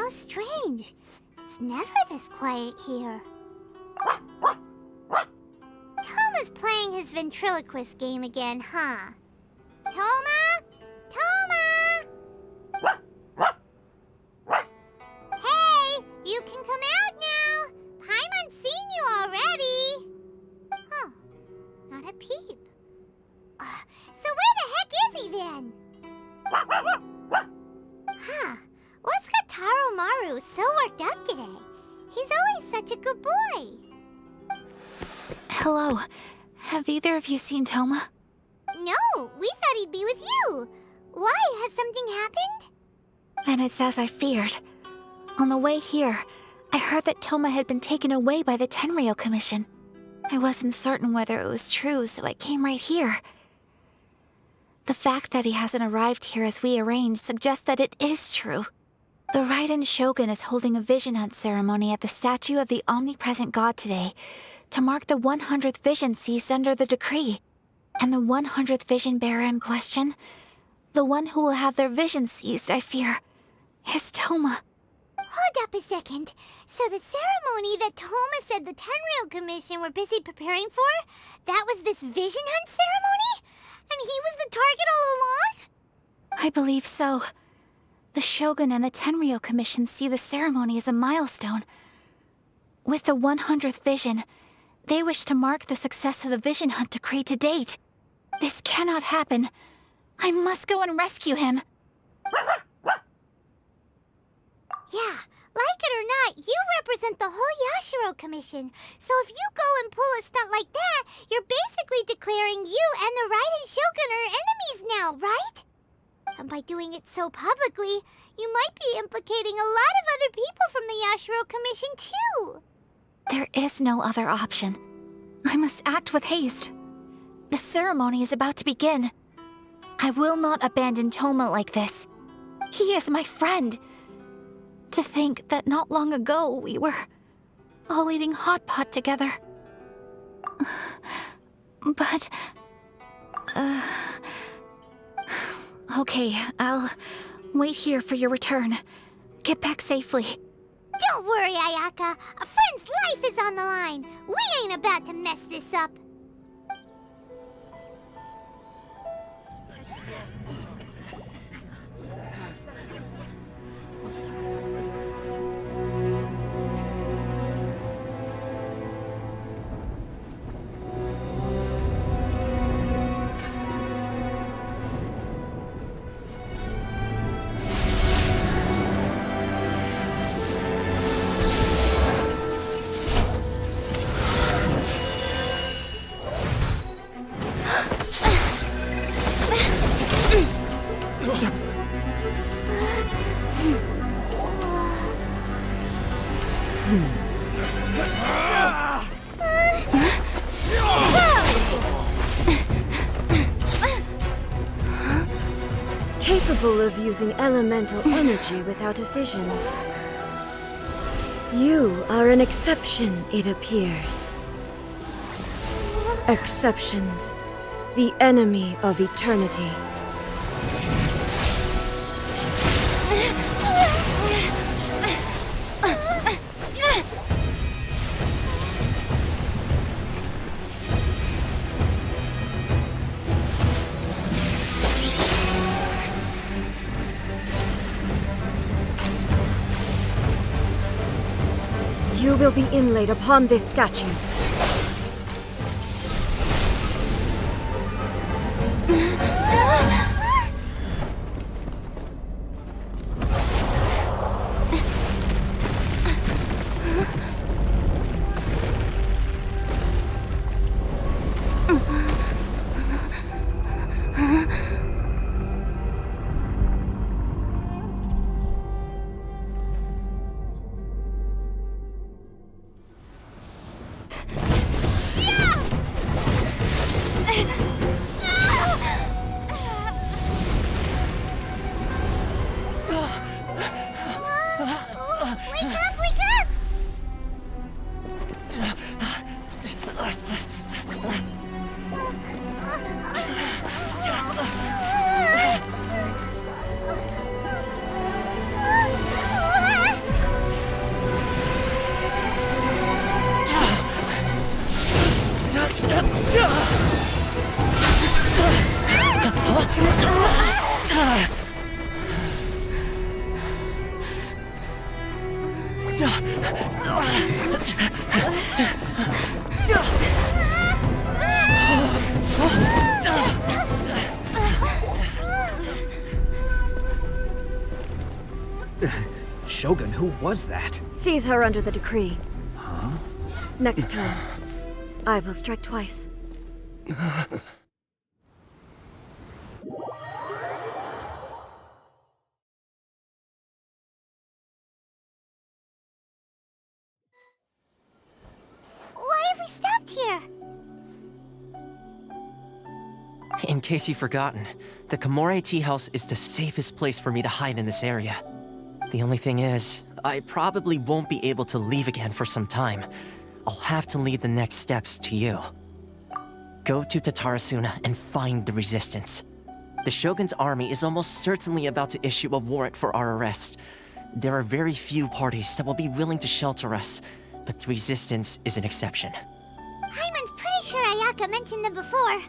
strange. It's never this quiet here. Toma's playing his ventriloquist game again, huh? Toma? Toma! Hey, you can come out now. Paimon's seen you already. Huh, not a peep. So where the heck is he then? Huh, what's got Taro Maru so worked up today? He's always such a good boy. Hello. Have either of you seen Toma? No, we thought he'd be with you. Why? Has something happened? Then it's as I feared. On the way here, I heard that Toma had been taken away by the Tenryou Commission. I wasn't certain whether it was true, so I came right here. The fact that he hasn't arrived here as we arranged suggests that it is true. The Raiden Shogun is holding a vision hunt ceremony at the statue of the omnipresent god today to mark the 100th vision seized under the decree. And the 100th vision bearer in question, the one who will have their vision seized, I fear, is Toma. Hold up a second. So the ceremony that Toma said the Tenryou Commission were busy preparing for, that was this vision hunt ceremony? And he was the target all along? I believe so. The Shogun and the Tenryou Commission see the ceremony as a milestone. With the 100th vision, they wish to mark the success of the vision hunt decree to date. This cannot happen. I must go and rescue him. Yeah, like it or not, you represent the whole Yashiro Commission. So if you go and pull a stunt like that, you're basically declaring you and the Raiden Shogun are enemies now, right? And by doing it so publicly, you might be implicating a lot of other people from the Yashiro Commission too. There is no other option. I must act with haste. The ceremony is about to begin. I will not abandon Toma like this. He is my friend. To think that not long ago we were all eating hot pot together. But... Okay, I'll wait here for your return. Get back safely. Don't worry, Ayaka. A friend's life is on the line. We ain't about to mess this up. Capable of using elemental energy without a fission. You are an exception, it appears. Exceptions, the enemy of eternity. You will be inlaid upon this statue. Shogun, who was that? Seize her under the decree. Huh? Next time, I will strike twice. Why have we stopped here? In case you've forgotten, the Komore Tea House is the safest place for me to hide in this area. The only thing is, I probably won't be able to leave again for some time. I'll have to leave the next steps to you. Go to Tatarasuna and find the Resistance. The Shogun's army is almost certainly about to issue a warrant for our arrest. There are very few parties that will be willing to shelter us, but the Resistance is an exception. Hyman's pretty sure Ayaka mentioned them before.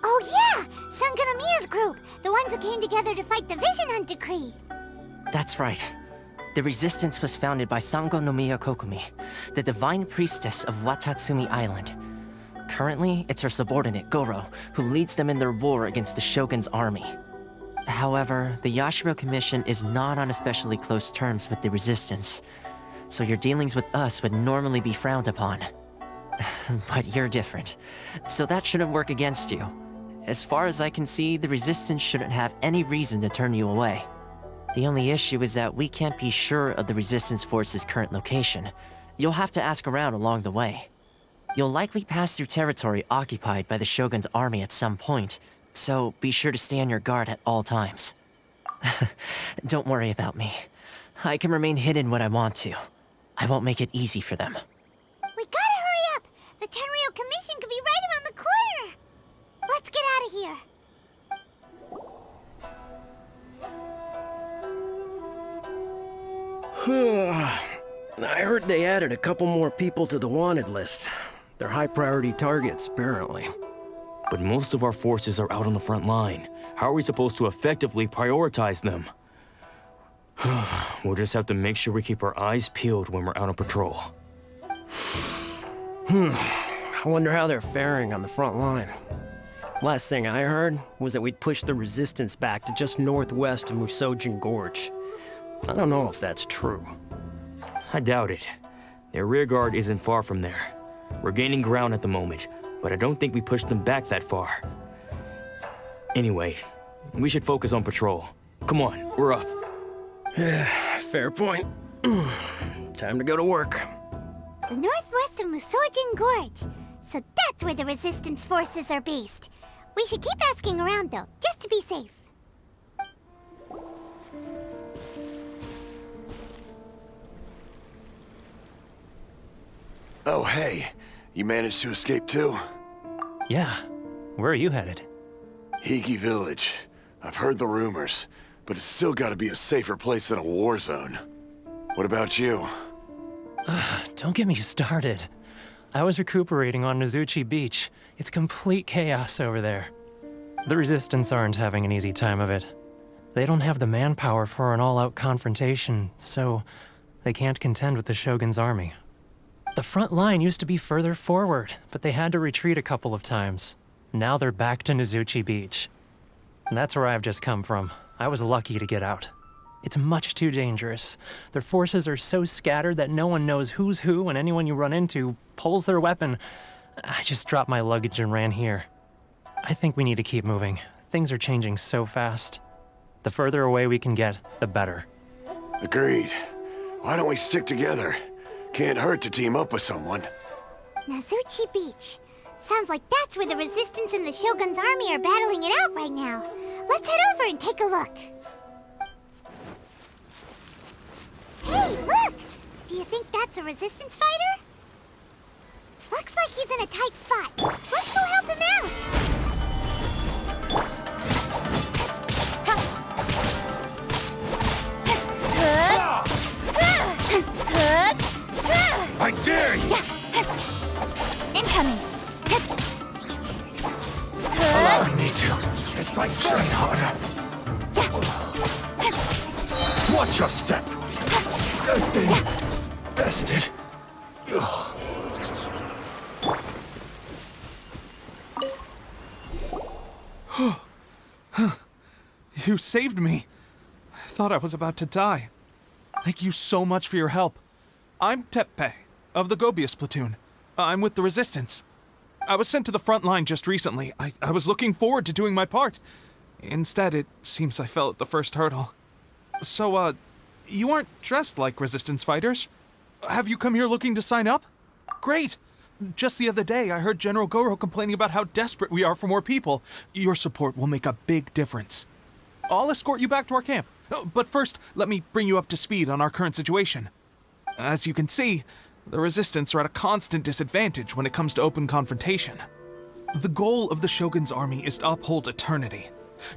Oh yeah! Sangonomiya's group! The ones who came together to fight the Vision Hunt Decree! That's right. The Resistance was founded by Sangonomiya Kokumi, the divine priestess of Watatsumi Island. Currently, it's her subordinate, Goro, who leads them in their war against the Shogun's army. However, the Yashiro Commission is not on especially close terms with the Resistance, so your dealings with us would normally be frowned upon. But you're different, so that shouldn't work against you. As far as I can see, the Resistance shouldn't have any reason to turn you away. The only issue is that we can't be sure of the Resistance Force's current location. You'll have to ask around along the way. You'll likely pass through territory occupied by the Shogun's army at some point, so be sure to stay on your guard at all times. Don't worry about me. I can remain hidden when I want to. I won't make it easy for them. We gotta hurry up! The Tenryou Commission could be right around the corner! Let's get out of here! I heard they added a couple more people to the wanted list. They're high-priority targets, apparently. But most of our forces are out on the front line. How are we supposed to effectively prioritize them? We'll just have to make sure we keep our eyes peeled when we're out on patrol. I wonder how they're faring on the front line. Last thing I heard was that we'd pushed the Resistance back to just northwest of Musojin Gorge. I don't know if that's true. I doubt it. Their rearguard isn't far from there. We're gaining ground at the moment, but I don't think we pushed them back that far. Anyway, we should focus on patrol. Come on, we're up. Fair point. Time to go to work. The northwest of Musojin Gorge. So that's where the Resistance forces are based. We should keep asking around though, just to be safe. Oh, hey. You managed to escape too? Yeah. Where are you headed? Higi Village. I've heard the rumors, but it's still gotta be a safer place than a war zone. What about you? Don't get me started. I was recuperating on Nozuchi Beach. It's complete chaos over there. The Resistance aren't having an easy time of it. They don't have the manpower for an all-out confrontation, so they can't contend with the Shogun's army. The front line used to be further forward, but they had to retreat a couple of times. Now they're back to Nozuchi Beach. And that's where I've just come from. I was lucky to get out. It's much too dangerous. Their forces are so scattered that no one knows who's who, and anyone you run into pulls their weapon. I just dropped my luggage and ran here. I think we need to keep moving. Things are changing so fast. The further away we can get, the better. Agreed. Why don't we stick together? Can't hurt to team up with someone. Nozuchi Beach. Sounds like that's where the Resistance and the Shogun's army are battling it out right now. Let's head over and take a look. Hey, look! Do you think that's a Resistance fighter? Looks like he's in a tight spot. Let's go help him out! I dare you! Incoming! Allow me to. It's like trying harder. Watch your step. That thing. Bested. You saved me. I thought I was about to die. Thank you so much for your help. I'm Tepe, of the Gobius platoon. I'm with the Resistance. I was sent to the front line just recently. I was looking forward to doing my part. Instead, it seems I fell at the first hurdle. So, you aren't dressed like Resistance fighters? Have you come here looking to sign up? Great! Just the other day, I heard General Goro complaining about how desperate we are for more people. Your support will make a big difference. I'll escort you back to our camp. But first, let me bring you up to speed on our current situation. As you can see, the Resistance are at a constant disadvantage when it comes to open confrontation. The goal of the Shogun's army is to uphold eternity.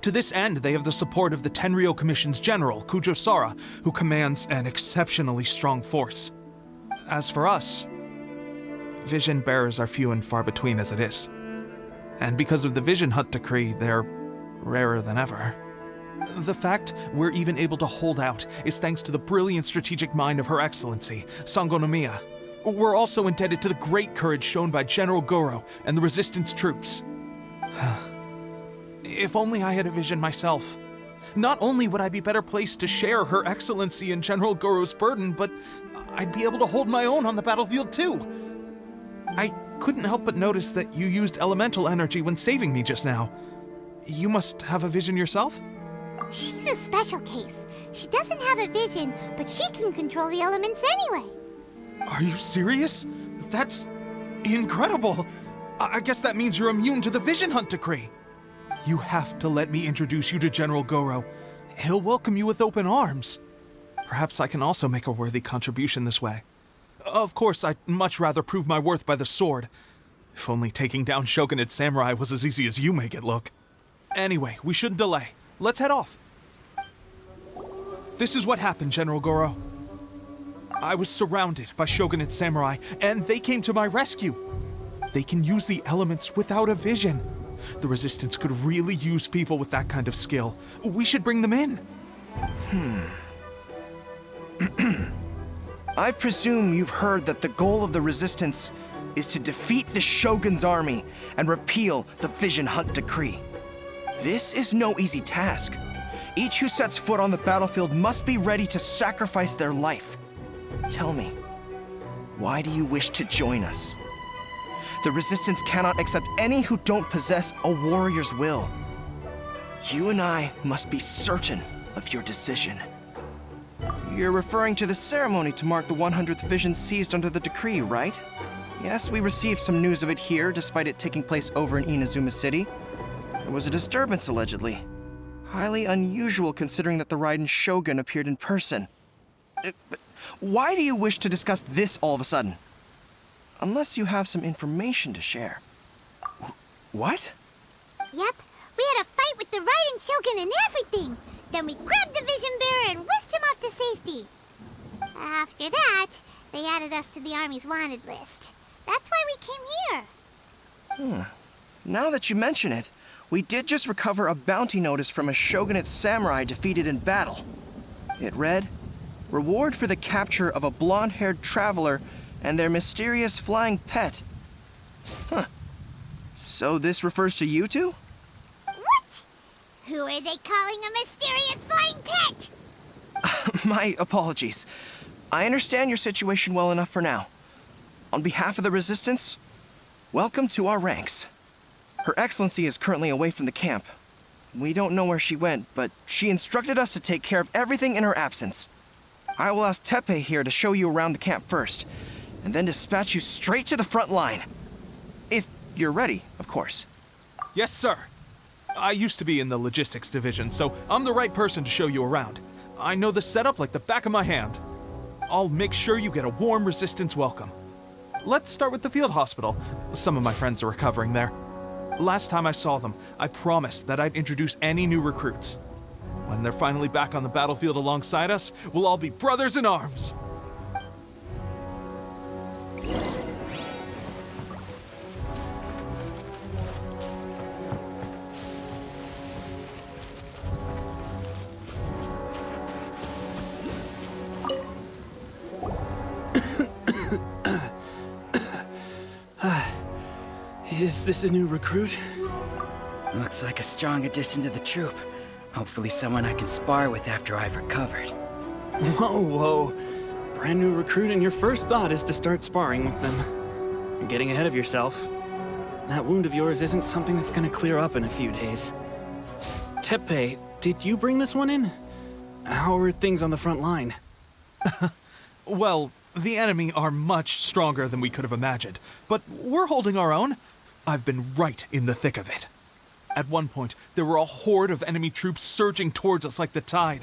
To this end, they have the support of the Tenryou Commission's general, Kujo Sara, who commands an exceptionally strong force. As for us, vision bearers are few and far between as it is. And because of the Vision Hunt decree, they're rarer than ever. The fact we're even able to hold out is thanks to the brilliant strategic mind of Her Excellency, Sango Nomiya. We're also indebted to the great courage shown by General Goro and the Resistance troops. If only I had a vision myself. Not only would I be better placed to share Her Excellency and General Goro's burden, but I'd be able to hold my own on the battlefield too. I couldn't help but notice that you used elemental energy when saving me just now. You must have a vision yourself? She's a special case. She doesn't have a vision, but she can control the elements anyway. Are you serious? That's incredible. I guess that means you're immune to the Vision Hunt decree. You have to let me introduce you to General Goro. He'll welcome you with open arms. Perhaps I can also make a worthy contribution this way. Of course, I'd much rather prove my worth by the sword. If only taking down Shogunate samurai was as easy as you make it look. Anyway, we shouldn't delay. Let's head off. This is what happened, General Goro. I was surrounded by Shogunate samurai, and they came to my rescue. They can use the elements without a vision. The Resistance could really use people with that kind of skill. We should bring them in. I presume you've heard that the goal of the Resistance is to defeat the Shogun's army and repeal the Vision Hunt decree. This is no easy task. Each who sets foot on the battlefield must be ready to sacrifice their life. Tell me, why do you wish to join us? The Resistance cannot accept any who don't possess a warrior's will. You and I must be certain of your decision. You're referring to the ceremony to mark the 100th vision seized under the decree, right? Yes, we received some news of it here, despite it taking place over in Inazuma City. There was a disturbance, allegedly. Highly unusual considering that the Raiden Shogun appeared in person. But why do you wish to discuss this all of a sudden? Unless you have some information to share. What? Yep, we had a fight with the Raiden Shogun and everything. Then we grabbed the Vision Bearer and whisked him off to safety. After that, they added us to the Army's wanted list. That's why we came here. Now that you mention it, we did just recover a bounty notice from a Shogunate samurai defeated in battle. It read, "Reward for the capture of a blonde-haired traveler and their mysterious flying pet." So this refers to you two? What? Who are they calling a mysterious flying pet? My apologies. I understand your situation well enough for now. On behalf of the Resistance, welcome to our ranks. Her Excellency is currently away from the camp. We don't know where she went, but she instructed us to take care of everything in her absence. I will ask Tepe here to show you around the camp first, and then dispatch you straight to the front line. If you're ready, of course. Yes, sir. I used to be in the logistics division, so I'm the right person to show you around. I know the setup like the back of my hand. I'll make sure you get a warm Resistance welcome. Let's start with the field hospital. Some of my friends are recovering there. Last time I saw them, I promised that I'd introduce any new recruits. When they're finally back on the battlefield alongside us, we'll all be brothers in arms. Is this a new recruit? Looks like a strong addition to the troop. Hopefully someone I can spar with after I've recovered. Whoa, whoa. Brand new recruit and your first thought is to start sparring with them. You're getting ahead of yourself. That wound of yours isn't something that's gonna clear up in a few days. Teppei, did you bring this one in? How are things on the front line? Well, the enemy are much stronger than we could have imagined, but we're holding our own. I've been right in the thick of it. At one point, there were a horde of enemy troops surging towards us like the tide,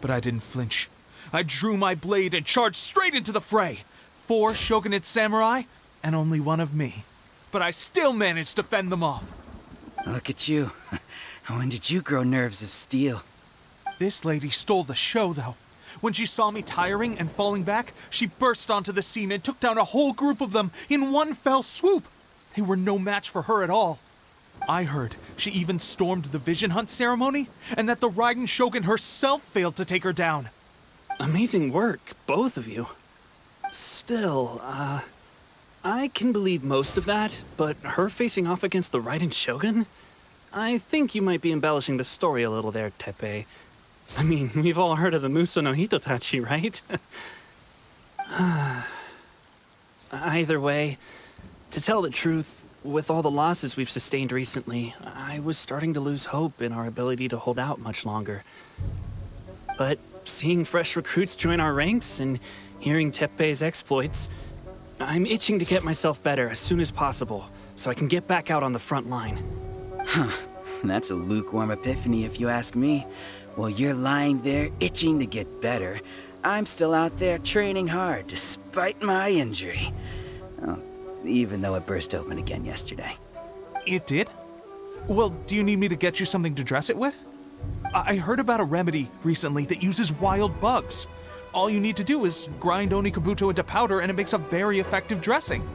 but I didn't flinch. I drew my blade and charged straight into the fray. 4 shogunate samurai, and only 1 of me. But I still managed to fend them off. Look at you. When did you grow nerves of steel? This lady stole the show, though. When she saw me tiring and falling back, she burst onto the scene and took down a whole group of them in one fell swoop. They were no match for her at all. I heard she even stormed the vision hunt ceremony, and that the Raiden Shogun herself failed to take her down. Amazing work, both of you. Still, I can believe most of that, but her facing off against the Raiden Shogun? I think you might be embellishing the story a little there, Teppei. I mean, we've all heard of the Muso no Hitotachi, right? Either way, to tell the truth, with all the losses we've sustained recently, I was starting to lose hope in our ability to hold out much longer. But seeing fresh recruits join our ranks and hearing Teppei's exploits, I'm itching to get myself better as soon as possible so I can get back out on the front line. Huh. That's a lukewarm epiphany if you ask me. While you're lying there itching to get better, I'm still out there training hard despite my injury. Oh, even though it burst open again yesterday. It did? Well, do you need me to get you something to dress it with? I heard about a remedy recently that uses wild bugs. All you need to do is grind Onikabuto into powder and it makes a very effective dressing.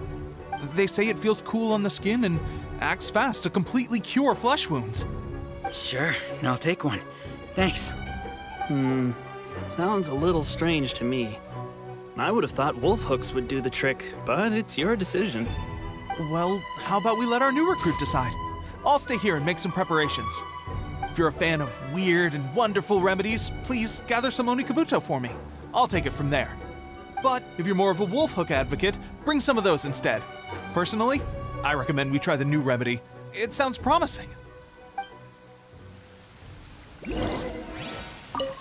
They say it feels cool on the skin and acts fast to completely cure flesh wounds. Sure, I'll take one. Thanks. Sounds a little strange to me. I would have thought wolf hooks would do the trick, but it's your decision. Well, how about we let our new recruit decide? I'll stay here and make some preparations. If you're a fan of weird and wonderful remedies, please gather some Onikabuto for me. I'll take it from there. But if you're more of a wolf hook advocate, bring some of those instead. Personally, I recommend we try the new remedy. It sounds promising.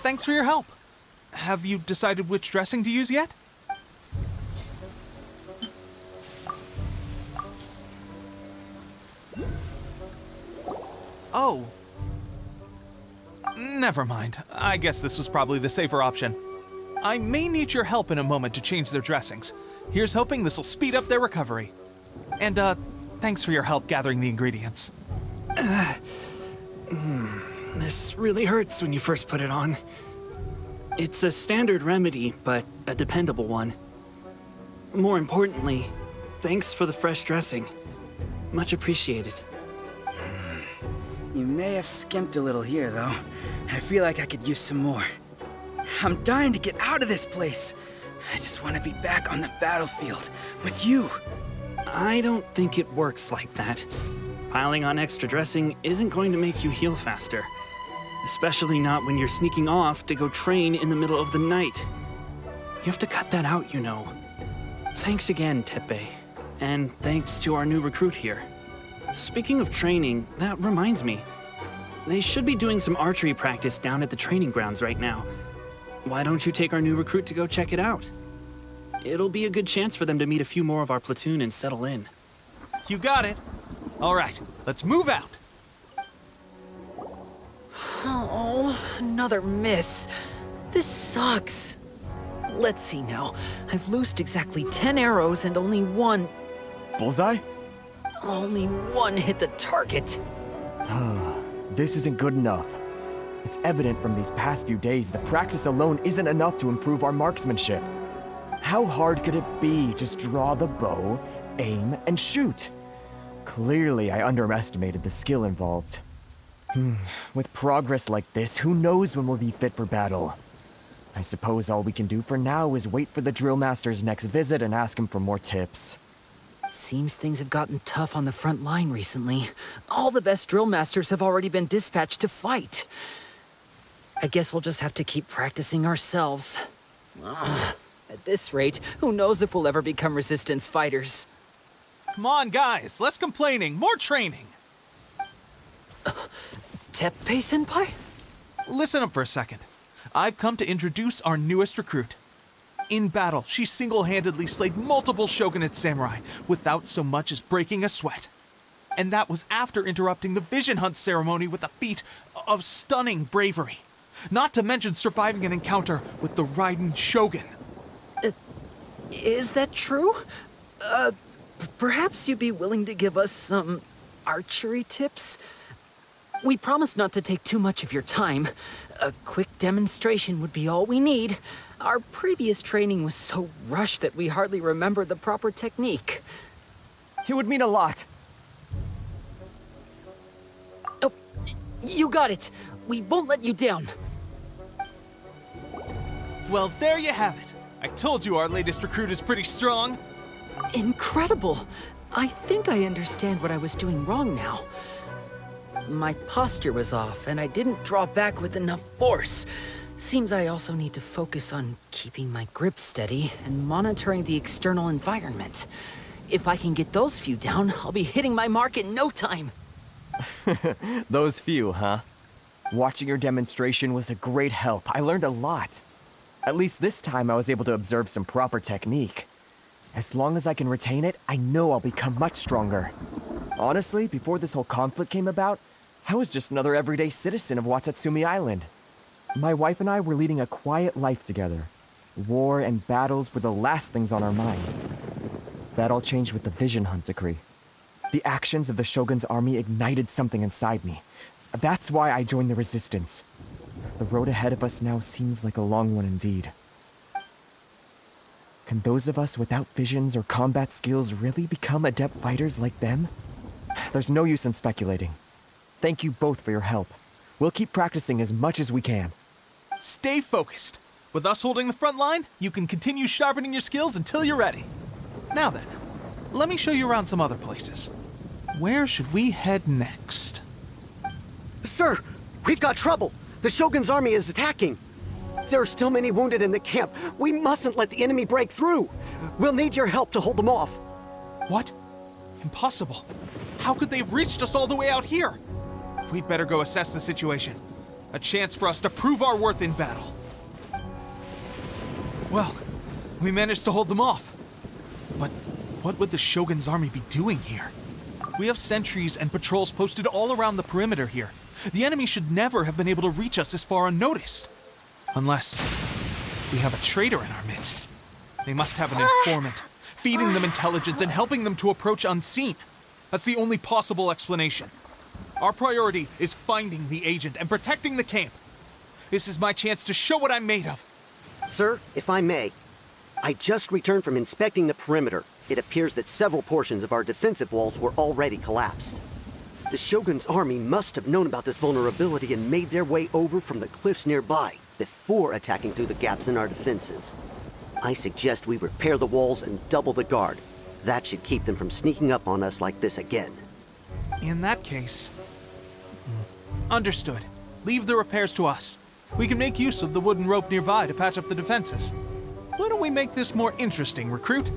Thanks for your help. Have you decided which dressing to use yet? Oh. Never mind. I guess this was probably the safer option. I may need your help in a moment to change their dressings. Here's hoping this'll speed up their recovery. And, thanks for your help gathering the ingredients. This really hurts when you first put it on. It's a standard remedy, but a dependable one. More importantly, thanks for the fresh dressing. Much appreciated. You may have skimped a little here, though. I feel like I could use some more. I'm dying to get out of this place. I just want to be back on the battlefield with you. I don't think it works like that. Piling on extra dressing isn't going to make you heal faster. Especially not when you're sneaking off to go train in the middle of the night. You have to cut that out, you know. Thanks again, Teppei. And thanks to our new recruit here. Speaking of training, that reminds me. They should be doing some archery practice down at the training grounds right now. Why don't you take our new recruit to go check it out? It'll be a good chance for them to meet a few more of our platoon and settle in. You got it. All right, let's move out. Oh, another miss. This sucks. Let's see now. I've loosed exactly 10 arrows and only one... Bullseye? Only one hit the target. This isn't good enough. It's evident from these past few days that practice alone isn't enough to improve our marksmanship. How hard could it be? Just draw the bow, aim, and shoot. Clearly, I underestimated the skill involved. With progress like this, who knows when we'll be fit for battle? I suppose all we can do for now is wait for the drill master's next visit and ask him for more tips. Seems things have gotten tough on the front line recently. All the best drill masters have already been dispatched to fight. I guess we'll just have to keep practicing ourselves. At this rate, who knows if we'll ever become resistance fighters. Come on, guys, less complaining, more training. Teppei-senpai? Listen up for a second. I've come to introduce our newest recruit. In battle, she single-handedly slayed multiple shogunate samurai without so much as breaking a sweat. And that was after interrupting the vision hunt ceremony with a feat of stunning bravery. Not to mention surviving an encounter with the Raiden Shogun. Is that true? Perhaps you'd be willing to give us some archery tips? We promise not to take too much of your time. A quick demonstration would be all we need. Our previous training was so rushed that we hardly remember the proper technique. It would mean a lot. Oh, you got it. We won't let you down. Well, there you have it. I told you our latest recruit is pretty strong. Incredible. I think I understand what I was doing wrong now. My posture was off, and I didn't draw back with enough force. Seems I also need to focus on keeping my grip steady and monitoring the external environment. If I can get those few down, I'll be hitting my mark in no time. Those few, huh? Watching your demonstration was a great help. I learned a lot. At least this time I was able to observe some proper technique. As long as I can retain it, I know I'll become much stronger. Honestly, before this whole conflict came about, I was just another everyday citizen of Watatsumi Island. My wife and I were leading a quiet life together. War and battles were the last things on our minds. That all changed with the Vision Hunt decree. The actions of the Shogun's army ignited something inside me. That's why I joined the resistance. The road ahead of us now seems like a long one indeed. Can those of us without visions or combat skills really become adept fighters like them? There's no use in speculating. Thank you both for your help. We'll keep practicing as much as we can. Stay focused. With us holding the front line, you can continue sharpening your skills until you're ready. Now then, let me show you around some other places. Where should we head next? Sir, we've got trouble. The Shogun's army is attacking. There are still many wounded in the camp. We mustn't let the enemy break through. We'll need your help to hold them off. What? Impossible. How could they have reached us all the way out here? We'd better go assess the situation. A chance for us to prove our worth in battle. Well, we managed to hold them off. But what would the Shogun's army be doing here? We have sentries and patrols posted all around the perimeter here. The enemy should never have been able to reach us this far unnoticed. Unless we have a traitor in our midst. They must have an informant, feeding them intelligence and helping them to approach unseen. That's the only possible explanation. Our priority is finding the agent and protecting the camp. This is my chance to show what I'm made of. Sir, if I may, I just returned from inspecting the perimeter. It appears that several portions of our defensive walls were already collapsed. The Shogun's army must have known about this vulnerability and made their way over from the cliffs nearby before attacking through the gaps in our defenses. I suggest we repair the walls and double the guard. That should keep them from sneaking up on us like this again. In that case... Understood. Leave the repairs to us. We can make use of the wooden rope nearby to patch up the defenses. Why don't we make this more interesting, recruit?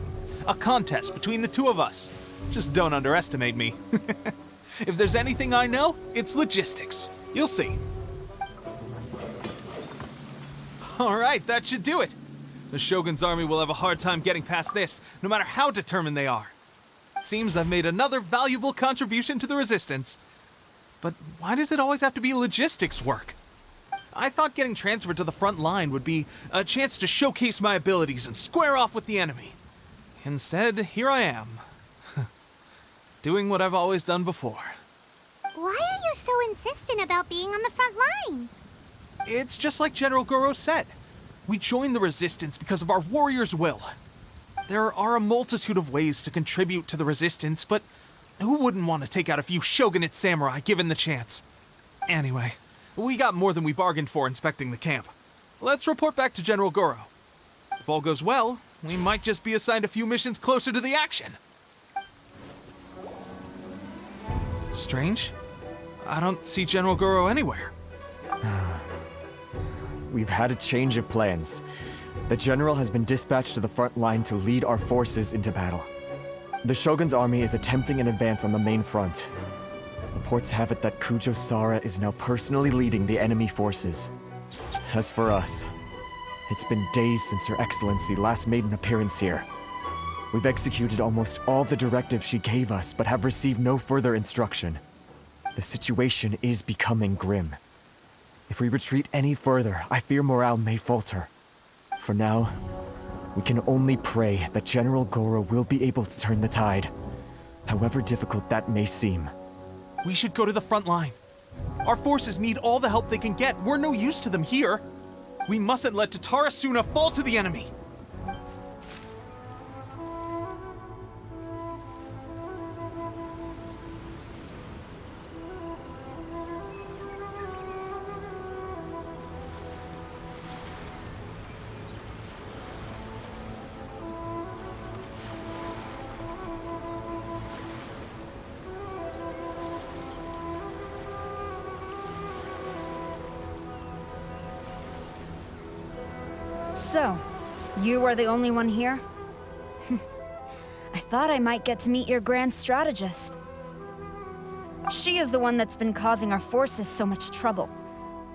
A contest between the two of us. Just don't underestimate me. If there's anything I know, it's logistics. You'll see. Alright, that should do it. The Shogun's army will have a hard time getting past this, no matter how determined they are. Seems I've made another valuable contribution to the Resistance. But why does it always have to be logistics work? I thought getting transferred to the front line would be a chance to showcase my abilities and square off with the enemy. Instead, here I am. Doing what I've always done before. Why are you so insistent about being on the front line? It's just like General Goro said. We joined the Resistance because of our warrior's will. There are a multitude of ways to contribute to the Resistance, but who wouldn't want to take out a few shogunate samurai given the chance? Anyway, we got more than we bargained for inspecting the camp. Let's report back to General Goro. If all goes well, we might just be assigned a few missions closer to the action. Strange. I don't see General Goro anywhere. We've had a change of plans. The general has been dispatched to the front line to lead our forces into battle. The Shogun's army is attempting an advance on the main front. Reports have it that Kujo Sara is now personally leading the enemy forces. As for us, it's been days since Her Excellency last made an appearance here. We've executed almost all the directives she gave us, but have received no further instruction. The situation is becoming grim. If we retreat any further, I fear morale may falter. For now, we can only pray that General Goro will be able to turn the tide, however difficult that may seem. We should go to the front line. Our forces need all the help they can get. We're no use to them here. We mustn't let Tatarasuna fall to the enemy. So, you are the only one here? I thought I might get to meet your grand strategist. She is the one that's been causing our forces so much trouble.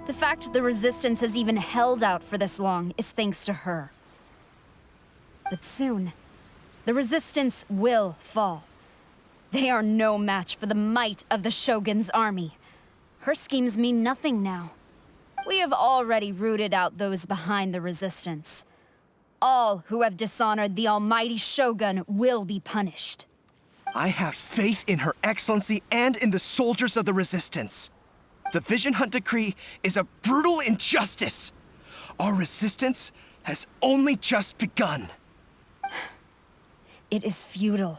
The fact the Resistance has even held out for this long is thanks to her. But soon, the Resistance will fall. They are no match for the might of the Shogun's army. Her schemes mean nothing now. We have already rooted out those behind the Resistance. All who have dishonored the almighty Shogun will be punished. I have faith in Her Excellency and in the soldiers of the Resistance. The Vision Hunt Decree is a brutal injustice. Our resistance has only just begun. It is futile.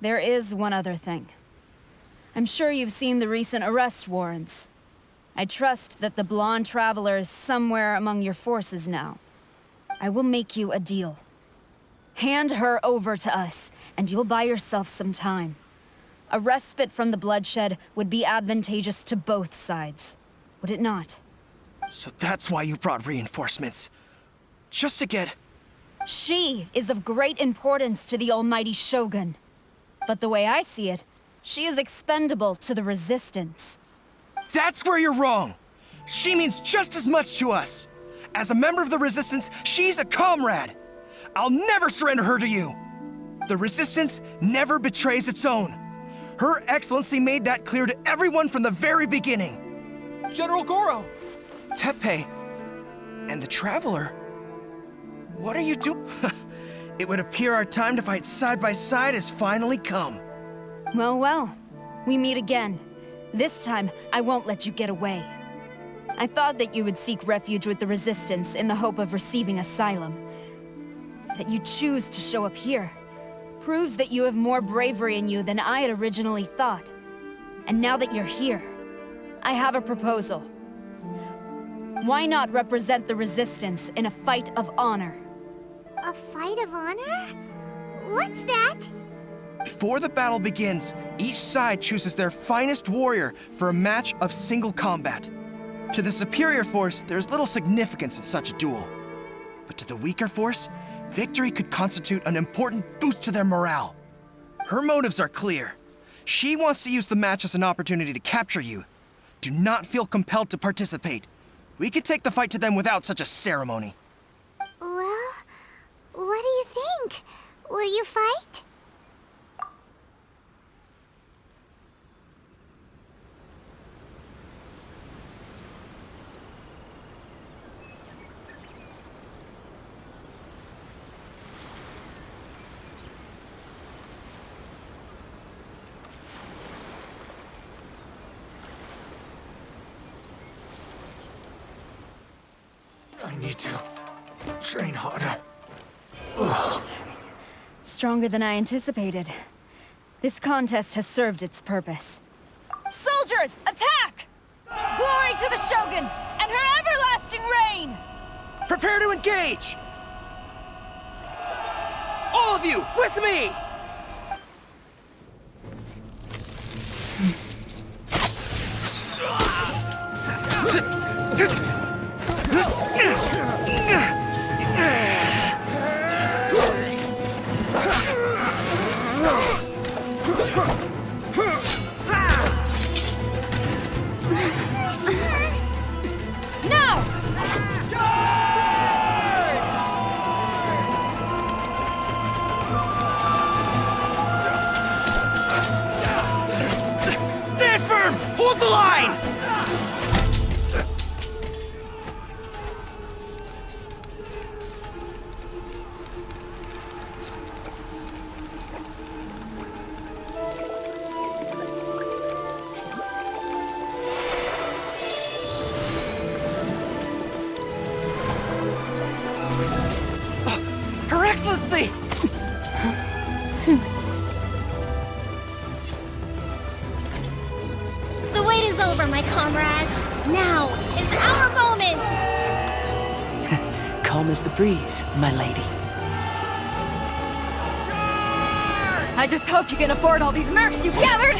There is one other thing. I'm sure you've seen the recent arrest warrants. I trust that the blonde traveler is somewhere among your forces now. I will make you a deal. Hand her over to us, and you'll buy yourself some time. A respite from the bloodshed would be advantageous to both sides, would it not? So that's why you brought reinforcements. Just to get... She is of great importance to the almighty Shogun. But the way I see it, she is expendable to the Resistance. That's where you're wrong! She means just as much to us! As a member of the Resistance, she's a comrade! I'll never surrender her to you! The Resistance never betrays its own. Her Excellency made that clear to everyone from the very beginning. General Goro! Teppei and the Traveler? What are you doing? It would appear our time to fight side by side has finally come. Well, we meet again. This time, I won't let you get away. I thought that you would seek refuge with the Resistance in the hope of receiving asylum. That you choose to show up here proves that you have more bravery in you than I had originally thought. And now that you're here, I have a proposal. Why not represent the Resistance in a fight of honor? A fight of honor? What's that? Before the battle begins, each side chooses their finest warrior for a match of single combat. To the superior force, there is little significance in such a duel. But to the weaker force, victory could constitute an important boost to their morale. Her motives are clear. She wants to use the match as an opportunity to capture you. Do not feel compelled to participate. We could take the fight to them without such a ceremony. Well, what do you think? Will you fight? I need to train harder. Stronger than I anticipated. This contest has served its purpose. Soldiers, attack! Glory to the Shogun and her everlasting reign! Prepare to engage! All of you, with me! Excellency! The wait is over, my comrades. Now is our moment! Calm as the breeze, my lady. I just hope you can afford all these mercs you've gathered!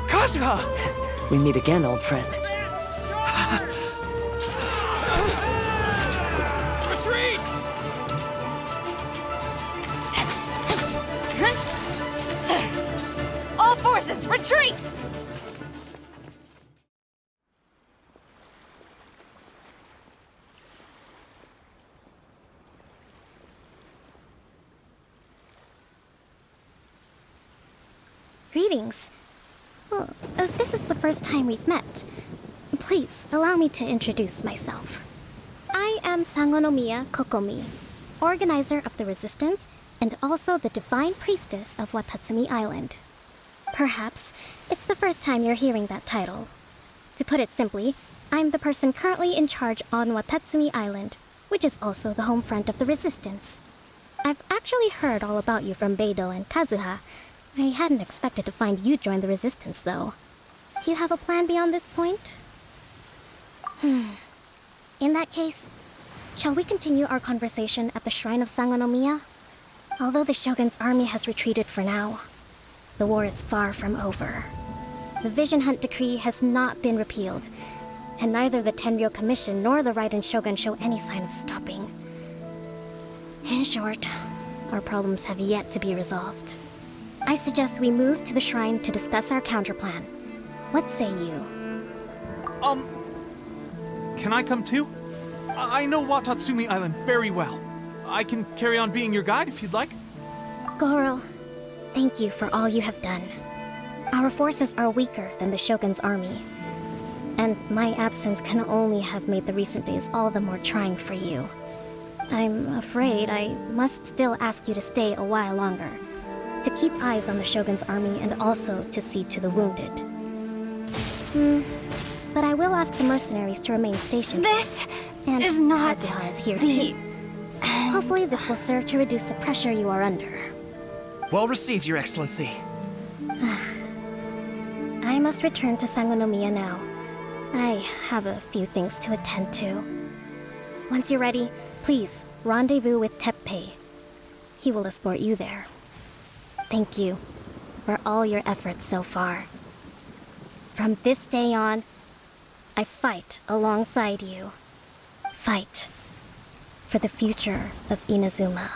Kazuha! We meet again, old friend. Retreat! All forces, retreat! Greetings. Well, this is the first time we've met. Please, allow me to introduce myself. I am Sangonomiya Kokomi, organizer of the Resistance and also the Divine Priestess of Watatsumi Island. Perhaps it's the first time you're hearing that title. To put it simply, I'm the person currently in charge on Watatsumi Island, which is also the home front of the Resistance. I've actually heard all about you from Beidou and Kazuha. I hadn't expected to find you join the Resistance, though. Do you have a plan beyond this point? In that case, shall we continue our conversation at the Shrine of Sangonomiya? Although the Shogun's army has retreated for now, the war is far from over. The Vision Hunt Decree has not been repealed, and neither the Tenryou Commission nor the Raiden Shogun show any sign of stopping. In short, our problems have yet to be resolved. I suggest we move to the shrine to discuss our counterplan. What say you? Can I come too? I know Watatsumi Island very well. I can carry on being your guide if you'd like. Goro, thank you for all you have done. Our forces are weaker than the Shogun's army, and my absence can only have made the recent days all the more trying for you. I'm afraid I must still ask you to stay a while longer, to keep eyes on the Shogun's army and also to see to the wounded. But I will ask the mercenaries to remain stationed. This and is not Kazuha is here the too. Hopefully this will serve to reduce the pressure you are under. Well received, Your Excellency. I must return to Sangonomiya now. I have a few things to attend to. Once you're ready, please rendezvous with Teppei. He will escort you there. Thank you for all your efforts so far. From this day on, I fight alongside you. Fight for the future of Inazuma.